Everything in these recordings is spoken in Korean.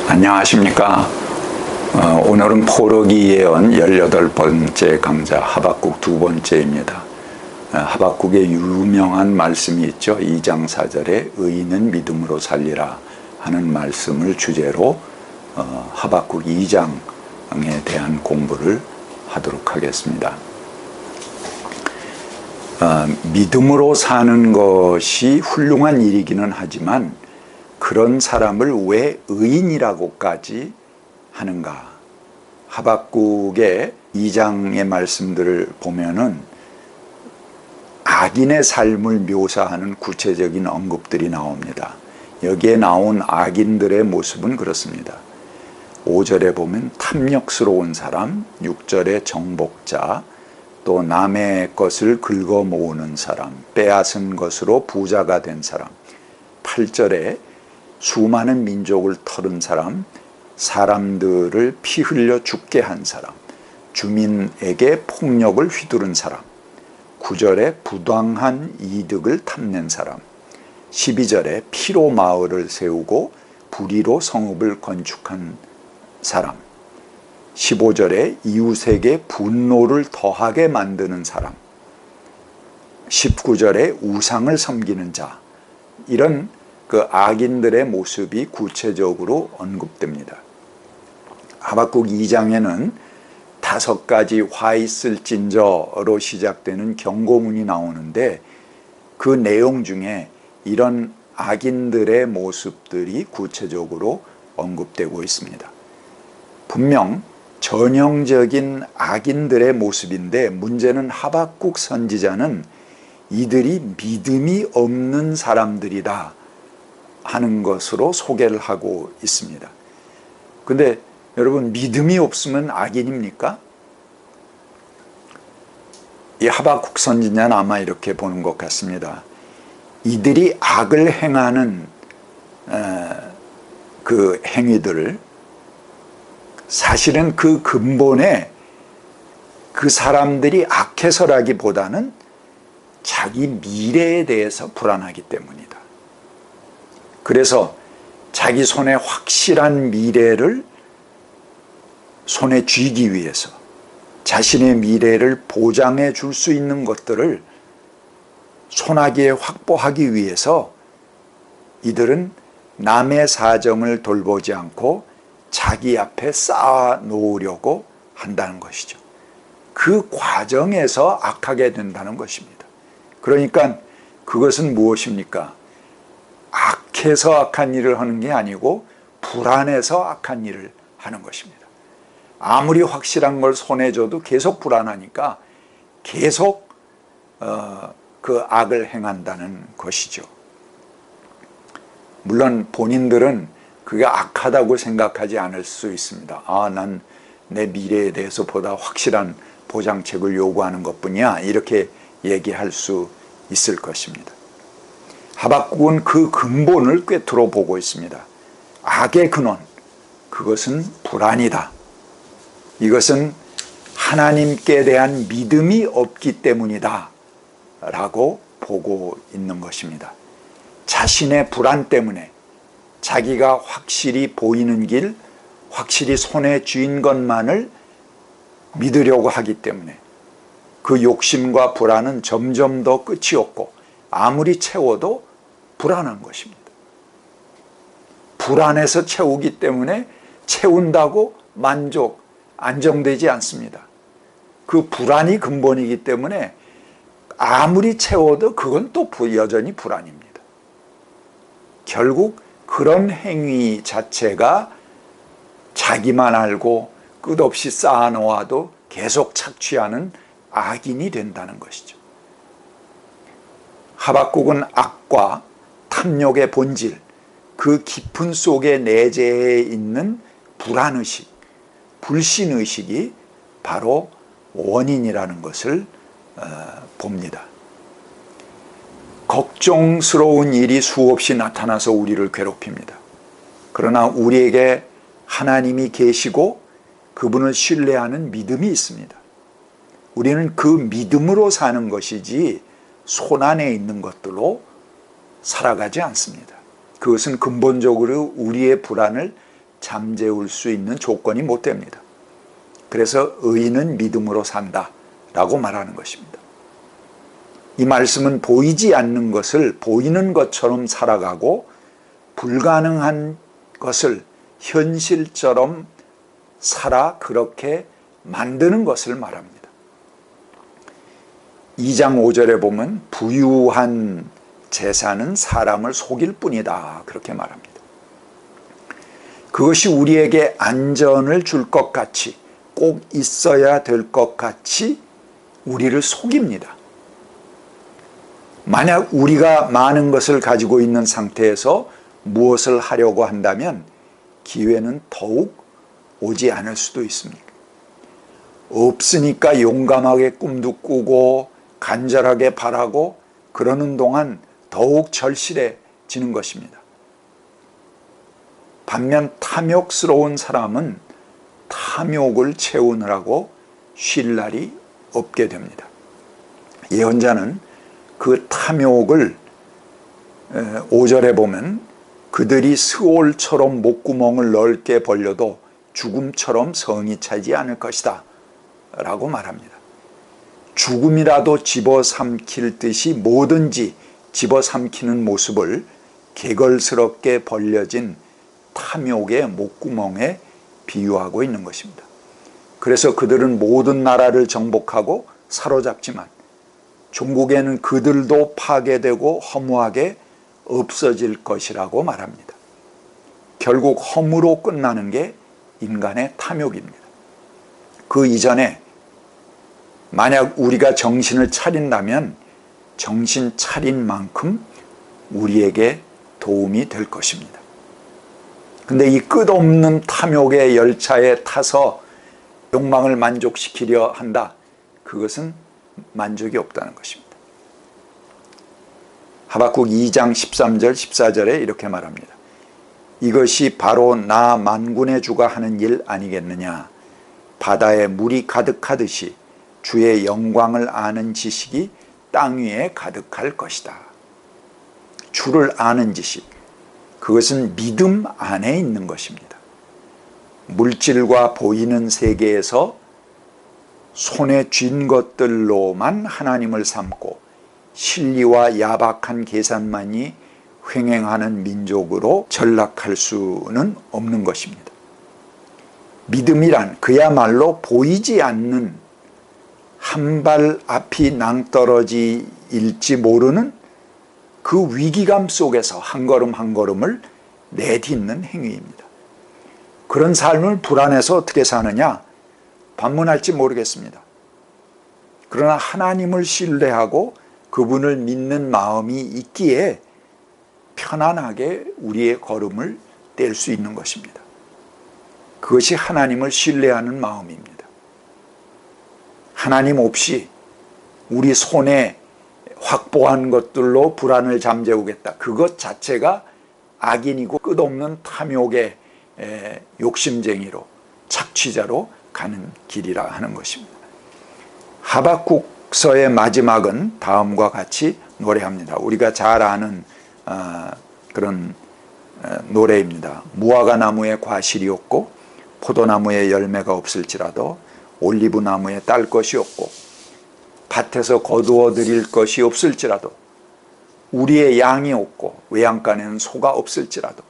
안녕하십니까. 오늘은 포로기 예언 18번째 강좌 하박국 두 번째입니다. 하박국의 유명한 말씀이 있죠. 2장 4절에 의인은 믿음으로 살리라 하는 말씀을 주제로 하박국 2장에 대한 공부를 하도록 하겠습니다. 믿음으로 사는 것이 훌륭한 일이기는 하지만 그런 사람을 왜 의인이라고까지 하는가? 하박국의 2장의 말씀들을 보면은 악인의 삶을 묘사하는 구체적인 언급들이 나옵니다. 여기에 나온 악인들의 모습은 그렇습니다. 5절에 보면 탐욕스러운 사람, 6절에 정복자, 또 남의 것을 긁어 모으는 사람, 빼앗은 것으로 부자가 된 사람, 8절에 수많은 민족을 털은 사람, 사람들을 피 흘려 죽게 한 사람, 주민에게 폭력을 휘두른 사람, 9절에 부당한 이득을 탐낸 사람, 12절에 피로 마을을 세우고 불의로 성읍을 건축한 사람, 15절에 이웃에게 분노를 더하게 만드는 사람, 19절에 우상을 섬기는 자, 이런 그 악인들의 모습이 구체적으로 언급됩니다. 하박국 2장에는 5가지 화 있을진저로 시작되는 경고문이 나오는데 그 내용 중에 이런 악인들의 모습들이 구체적으로 언급되고 있습니다. 분명 전형적인 악인들의 모습인데 문제는 하박국 선지자는 이들이 믿음이 없는 사람들이다 하는 것으로 소개를 하고 있습니다. 근데 여러분, 믿음이 없으면 악인입니까? 이 하박국 선지자는 아마 이렇게 보는 것 같습니다. 이들이 악을 행하는 그 행위들을 사실은 그 근본에 그 사람들이 악해서라기보다는 자기 미래에 대해서 불안하기 때문이다. 그래서 자기 손에 확실한 미래를 손에 쥐기 위해서 자신의 미래를 보장해 줄 수 있는 것들을 손아귀에 확보하기 위해서 이들은 남의 사정을 돌보지 않고 자기 앞에 쌓아 놓으려고 한다는 것이죠. 그 과정에서 악하게 된다는 것입니다. 그러니까 그것은 무엇입니까? 악해서 악한 일을 하는 게 아니고 불안해서 악한 일을 하는 것입니다. 아무리 확실한 걸 손에 줘도 계속 불안하니까 계속 그 악을 행한다는 것이죠. 물론 본인들은 그게 악하다고 생각하지 않을 수 있습니다. 난 내 미래에 대해서 보다 확실한 보장책을 요구하는 것뿐이야, 이렇게 얘기할 수 있을 것입니다. 하박국은 그 근본을 꿰뚫어 보고 있습니다. 악의 근원, 그것은 불안이다. 이것은 하나님께 대한 믿음이 없기 때문이다 라고 보고 있는 것입니다. 자신의 불안 때문에 자기가 확실히 보이는 길, 확실히 손에 쥔 것만을 믿으려고 하기 때문에 그 욕심과 불안은 점점 더 끝이 없고 아무리 채워도 불안한 것입니다. 불안해서 채우기 때문에 채운다고 만족, 안정되지 않습니다. 그 불안이 근본이기 때문에 아무리 채워도 그건 또 여전히 불안입니다. 결국 그런 행위 자체가 자기만 알고 끝없이 쌓아놓아도 계속 착취하는 악인이 된다는 것이죠. 하박국은 악과 탐욕의 본질, 그 깊은 속에 내재해 있는 불안의식, 불신의식이 바로 원인이라는 것을 봅니다. 걱정스러운 일이 수없이 나타나서 우리를 괴롭힙니다. 그러나 우리에게 하나님이 계시고 그분을 신뢰하는 믿음이 있습니다. 우리는 그 믿음으로 사는 것이지 손 안에 있는 것들로 살아가지 않습니다. 그것은 근본적으로 우리의 불안을 잠재울 수 있는 조건이 못 됩니다. 그래서 의인은 믿음으로 산다 라고 말하는 것입니다. 이 말씀은 보이지 않는 것을 보이는 것처럼 살아가고 불가능한 것을 현실처럼 살아 그렇게 만드는 것을 말합니다. 2장 5절에 보면 부유한 재산은 사람을 속일 뿐이다 그렇게 말합니다. 그것이 우리에게 안전을 줄 것 같이 꼭 있어야 될 것 같이 우리를 속입니다. 만약 우리가 많은 것을 가지고 있는 상태에서 무엇을 하려고 한다면 기회는 더욱 오지 않을 수도 있습니다. 없으니까 용감하게 꿈도 꾸고 간절하게 바라고 그러는 동안 더욱 절실해지는 것입니다. 반면 탐욕스러운 사람은 탐욕을 채우느라고 쉴 날이 없게 됩니다. 예언자는 그 탐욕을 5절에 보면 그들이 스올처럼 목구멍을 넓게 벌려도 죽음처럼 성이 차지 않을 것이다 라고 말합니다. 죽음이라도 집어삼킬 듯이 뭐든지 집어삼키는 모습을 개걸스럽게 벌려진 탐욕의 목구멍에 비유하고 있는 것입니다. 그래서 그들은 모든 나라를 정복하고 사로잡지만 종국에는 그들도 파괴되고 허무하게 없어질 것이라고 말합니다. 결국 허무로 끝나는 게 인간의 탐욕입니다. 그 이전에 만약 우리가 정신을 차린다면 정신 차린 만큼 우리에게 도움이 될 것입니다. 근데 이 끝없는 탐욕의 열차에 타서 욕망을 만족시키려 한다. 그것은 만족이 없다는 것입니다. 하박국 2장 13절 14절에 이렇게 말합니다. 이것이 바로 나 만군의 주가 하는 일 아니겠느냐. 바다에 물이 가득하듯이 주의 영광을 아는 지식이 땅 위에 가득할 것이다. 주를 아는 지식, 그것은 믿음 안에 있는 것입니다. 물질과 보이는 세계에서 손에 쥔 것들로만 하나님을 삼고 실리와 야박한 계산만이 횡행하는 민족으로 전락할 수는 없는 것입니다. 믿음이란 그야말로 보이지 않는 한 발 앞이 낭떠러지일지 모르는 그 위기감 속에서 한 걸음 한 걸음을 내딛는 행위입니다. 그런 삶을 불안해서 어떻게 사느냐? 반문할지 모르겠습니다. 그러나 하나님을 신뢰하고 그분을 믿는 마음이 있기에 편안하게 우리의 걸음을 뗄 수 있는 것입니다. 그것이 하나님을 신뢰하는 마음입니다. 하나님 없이 우리 손에 확보한 것들로 불안을 잠재우겠다. 그것 자체가 악인이고 끝없는 탐욕의 욕심쟁이로 착취자로 가는 길이라 하는 것입니다. 하박국서의 마지막은 다음과 같이 노래합니다. 우리가 잘 아는 그런 노래입니다. 무화과 나무에 과실이 없고 포도나무에 열매가 없을지라도 올리브 나무에 딸 것이 없고 밭에서 거두어 드릴 것이 없을지라도 우리의 양이 없고 외양간에는 소가 없을지라도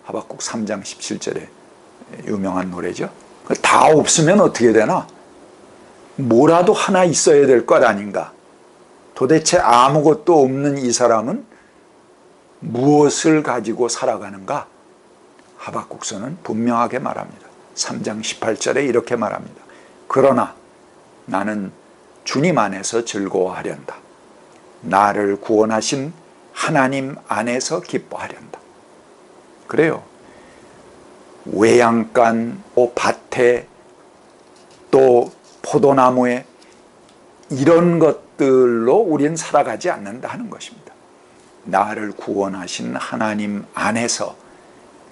하박국 3장 17절에 유명한 노래죠. 다 없으면 어떻게 되나? 뭐라도 하나 있어야 될 것 아닌가? 도대체 아무것도 없는 이 사람은 무엇을 가지고 살아가는가? 하박국서는 분명하게 말합니다. 3장 18절에 이렇게 말합니다. 그러나 나는 주님 안에서 즐거워하련다. 나를 구원하신 하나님 안에서 기뻐하련다. 그래요. 외양간, 밭에, 또 포도나무에 이런 것들로 우리는 살아가지 않는다 하는 것입니다. 나를 구원하신 하나님 안에서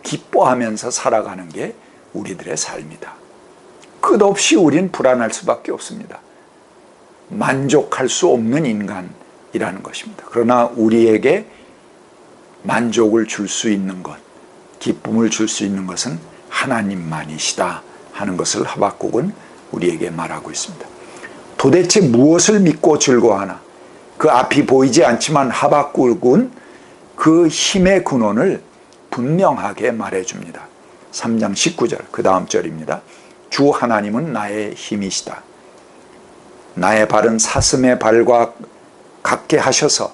기뻐하면서 살아가는 게 우리들의 삶이다. 끝없이 우린 불안할 수밖에 없습니다. 만족할 수 없는 인간이라는 것입니다. 그러나 우리에게 만족을 줄 수 있는 것, 기쁨을 줄 수 있는 것은 하나님만이시다 하는 것을 하박국은 우리에게 말하고 있습니다. 도대체 무엇을 믿고 즐거워하나? 그 앞이 보이지 않지만 하박국은 그 힘의 근원을 분명하게 말해줍니다. 3장 19절 그 다음 절입니다. 주 하나님은 나의 힘이시다. 나의 발은 사슴의 발과 같게 하셔서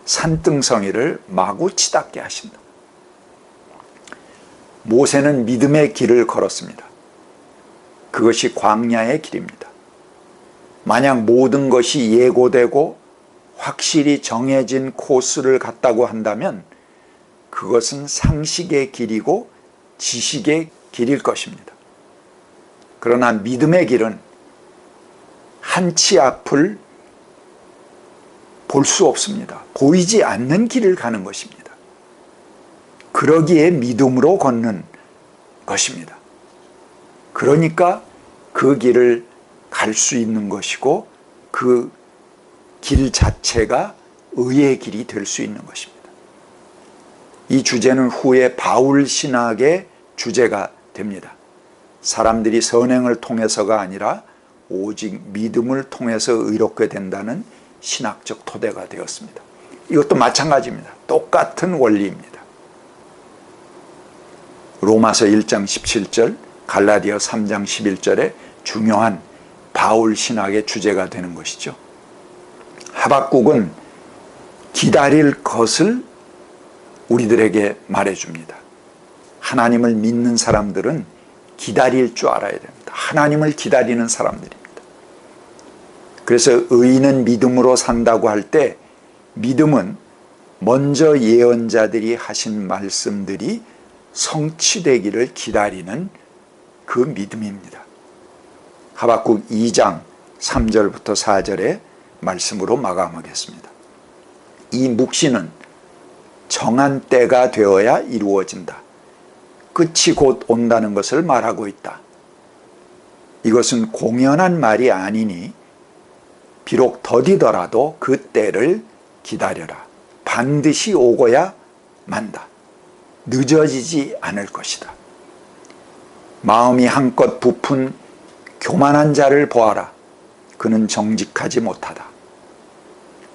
산등성이를 마구 치닫게 하신다. 모세는 믿음의 길을 걸었습니다. 그것이 광야의 길입니다. 만약 모든 것이 예고되고 확실히 정해진 코스를 갔다고 한다면 그것은 상식의 길이고 지식의 길일 것입니다. 그러나 믿음의 길은 한치 앞을 볼 수 없습니다. 보이지 않는 길을 가는 것입니다. 그러기에 믿음으로 걷는 것입니다. 그러니까 그 길을 갈 수 있는 것이고 그 길 자체가 의의 길이 될 수 있는 것입니다. 이 주제는 후에 바울 신학의 주제가 됩니다. 사람들이 선행을 통해서가 아니라 오직 믿음을 통해서 의롭게 된다는 신학적 토대가 되었습니다. 이것도 마찬가지입니다. 똑같은 원리입니다. 로마서 1장 17절, 갈라디아 3장 11절에 중요한 바울 신학의 주제가 되는 것이죠. 하박국은 기다릴 것을 우리들에게 말해줍니다. 하나님을 믿는 사람들은 기다릴 줄 알아야 됩니다. 하나님을 기다리는 사람들입니다. 그래서 의인은 믿음으로 산다고 할 때 믿음은 먼저 예언자들이 하신 말씀들이 성취되기를 기다리는 그 믿음입니다. 하박국 2장 3절부터 4절의 말씀으로 마감하겠습니다. 이 묵시는 정한 때가 되어야 이루어진다. 끝이 곧 온다는 것을 말하고 있다. 이것은 공연한 말이 아니니 비록 더디더라도 그 때를 기다려라. 반드시 오고야 만다. 늦어지지 않을 것이다. 마음이 한껏 부푼 교만한 자를 보아라. 그는 정직하지 못하다.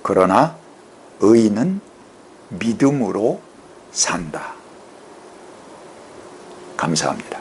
그러나 의인은 믿음으로 산다. 감사합니다.